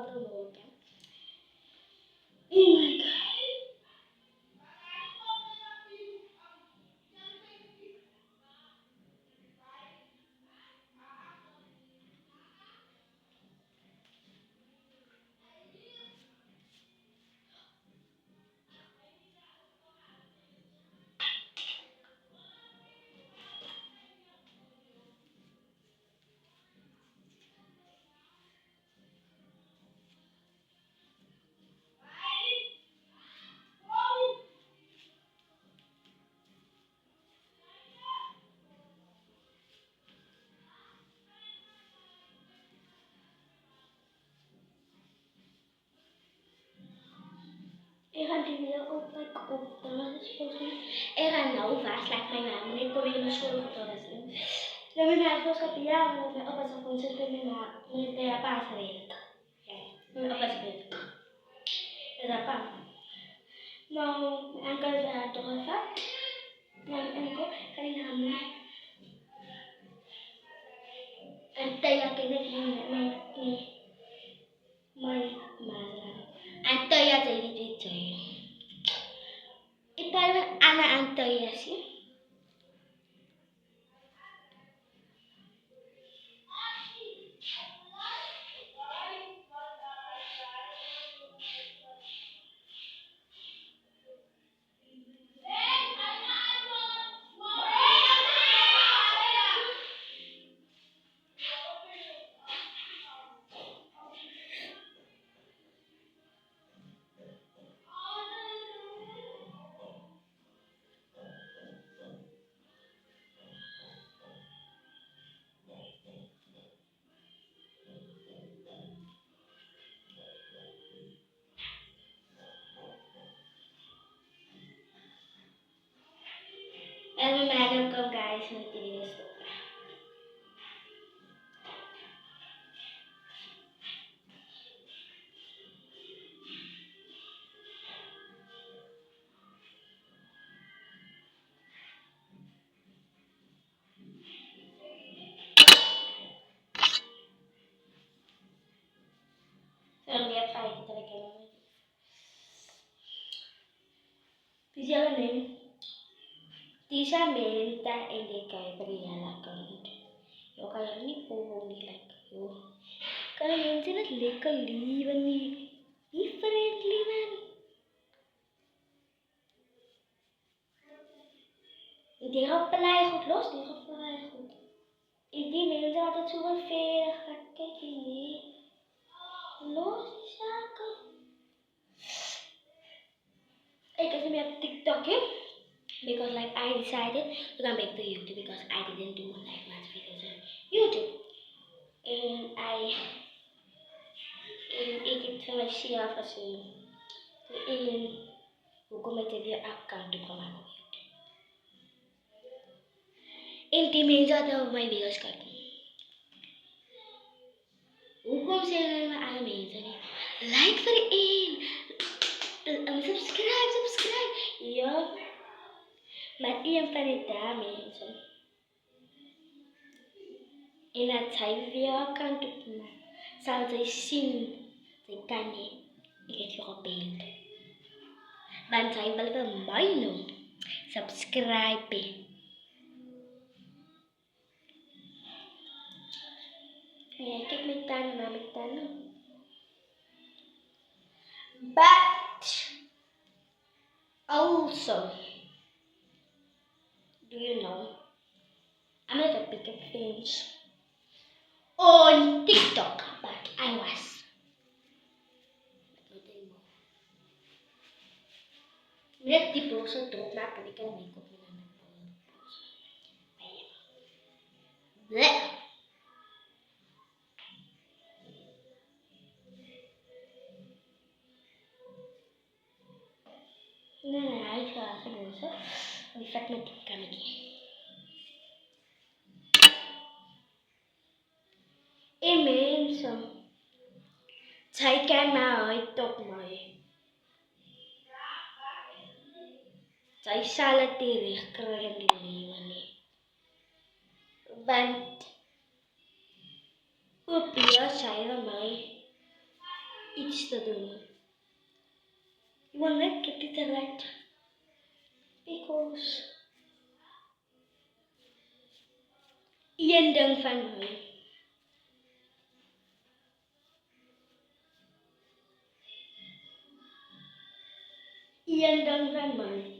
promote. Oh my god. Ik ga die weer op dan is ik ga nou vast like mijn naam. Ik kom hier naar school voor dat zien. Dan ben ik voor schap ja, maar ik op als ik zit met na met de paas weet. Ja, met op als weet. Dat pa. Nou, enkel daar toch even. Dan enkel kan ik naam. En taya kene mijn masalah. En taya jadi itu. Ibarat anak antaya sih. En madam come guys with this. Saya lihat apa kita lagi. Bisa nih. Tisa menta ini kayak perialakan. Yo kayak ini pohon like yo. Kalau internet lekker lieven niet friendly man. Die gaat pelai goed los, die gaat pelai goed. Die mensen altijd zo veel gaat kijken hier. Los die zaken. Ik heb hem op TikTok because like I decided to come back to YouTube because I didn't do like much videos on YouTube. And ik heb van mezelf gezien. En hoe kom ik weer account te komen op YouTube. En die mensen hadden mijn video's kijken. Hoe kom ze naar alle mensen? Like voor subscribe. Ja. Maar een van de daar mensen. En dat hij weer account op me. Zal zij zien. Zij kan niet. Ik heb je gebeeld. Want zij wil wel mij doen. Subscribe. Ja, kijk mijn tanden naar mijn tanden. But also, do you know, I'm not a big famous on TikTok, but I was. Not anymore. Net die pose erop maken, ik kan make-up in aan de pose. Blech. Nee, hij gaat gewoon zo. Die vet met die kamertje. Mensen, zij kan mij op mij. Zij zal het terecht krijgen in leven niet. Want op je zei mij iets te doen. Ik wil net dit direct. Because een ding van mij. Een ding van mij.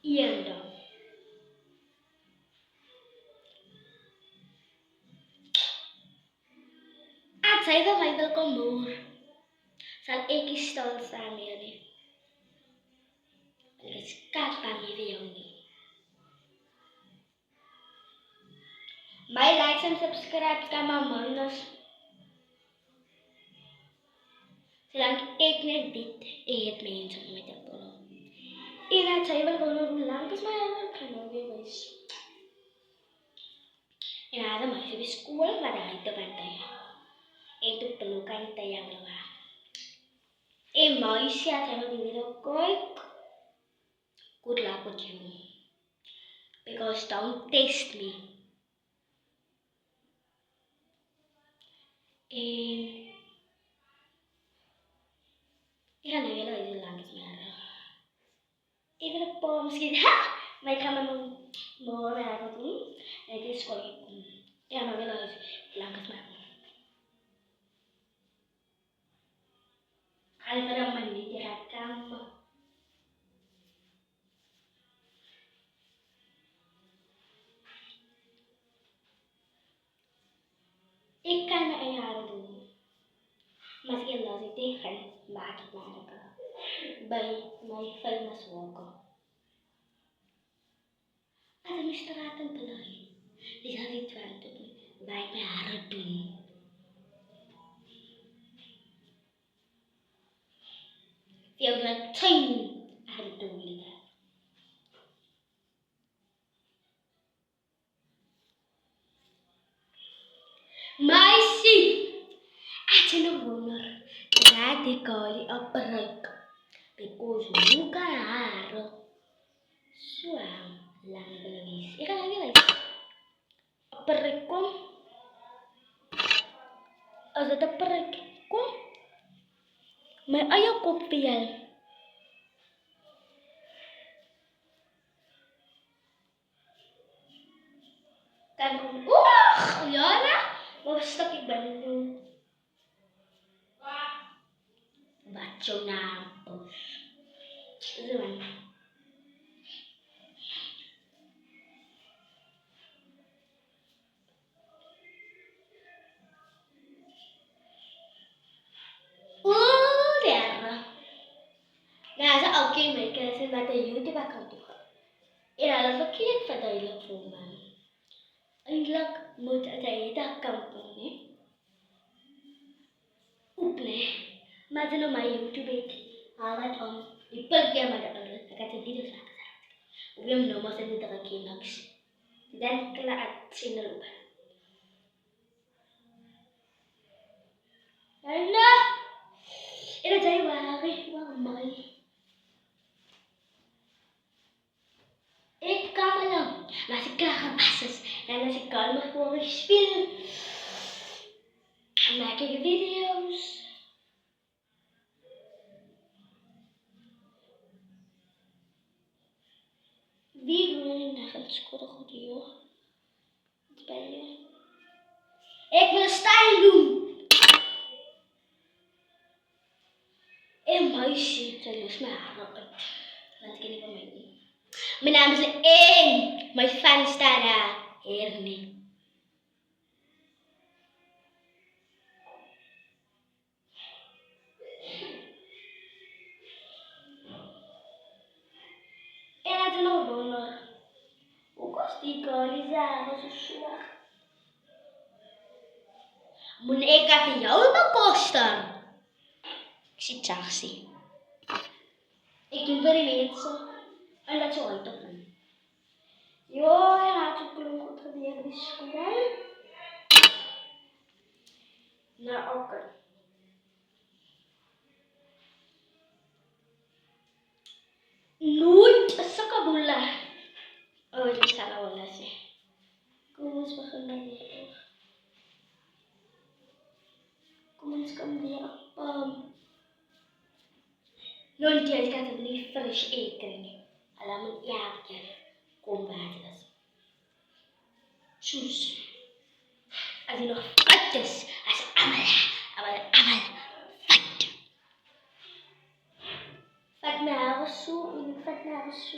Een ding. Als hij van mij wil komen, zal ik eens stil staan hier. Want het is bang voor jou niet. My likes en subscribes kan my manus. Zolang ek net dit het mense om met te follow. En dat sy wil gewoon hoe lang is my kan nou weer wees. En hy het my so by skool wat hy te bantay. En toe peluk aan die tyd wa. En my sê het hy my video kyk. Good luck with you. Because don't test me. En ik ga nu willen heel lang smeren. Even een paar misschien. Ha! Maar ik ga met mijn morgen eigenlijk doen. En het is gewoon. Ik ga nu willen heel lang smeren. Ga even naar mijn niet. Ik ga kampen. Ik kan mijn haren doen. Maar als ik las ik tegen, maak ik maar bij mijn famous walker. Als ik mijn straten beloof, die zal niet waar doen, waar ik mijn haren doen. Veel van 10 haren doen. Meisje! As jy nou wonder, draai die kali op ryk. Because hoe kan haar so lang wees? Ek gaan weer wys. Op ryk kom. As dit op ryk kom, my eie kop veel. Kan kom. Oeh, Jana, maar stuk ek binne doen. Wat jou naam is. Zo. Oeh, daar. Nou, ze ook geen merken, ze met de YouTube-account toe gaan. En hulle verkeerd verduidelik vir my. Eindelijk moet hy dit account doen, nie? Oep, nee. Maar as jy nou my YouTube het, haal het om die pilkie met die ouders. Ek het die video's laat gezet. Of jy nou maar sê dit druk jy niks. Dan kan ek sien loop. Hallo! En dat jy waar my. Ik kan me dan, maar als ik klaar gewas is en als ik kalmer voor speel, dan maak ik video's. Wie wil je nog een score goed hier? Wat ben je? Ik wil stijl doen. En meisje, zij lust mijn haar uit. Laat ik niet van mij doen. Mijn naam is Eén. Mijn fan staat daar. Hernie. En het is nog donor. Hoe kost die kaliza? Dat is zo zwaar. Moet ik even jou bekosten? Ik zie taxi. Ik doe voor die mensen. En dat zo uit op me. Jo, en laat je klomp goed gedaan die school. Nou, oké. Nooit een sakkaboela. Jij gaat hem niet fris eten. Allemaal jaartje. Kom buiten. Soes. Als hij nog vet is. Als allemaal vet. Vet naar zo. Vet naar zo.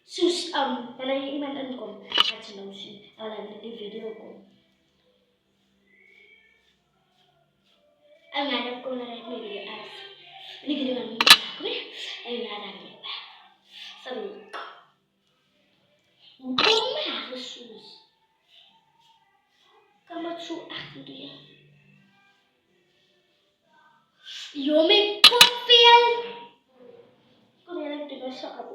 Soes, wanneer iemand inkomt, gaat ze nou zien. En wanneer die video komt. En dan kom ik mijn video af. Die video gaan we maken. En we gaan het weg. Sorry. Kom maar, Soes. Kom maar zo achter je. Jo, mijn koffie. Kom hier, ik doe mijn sokken.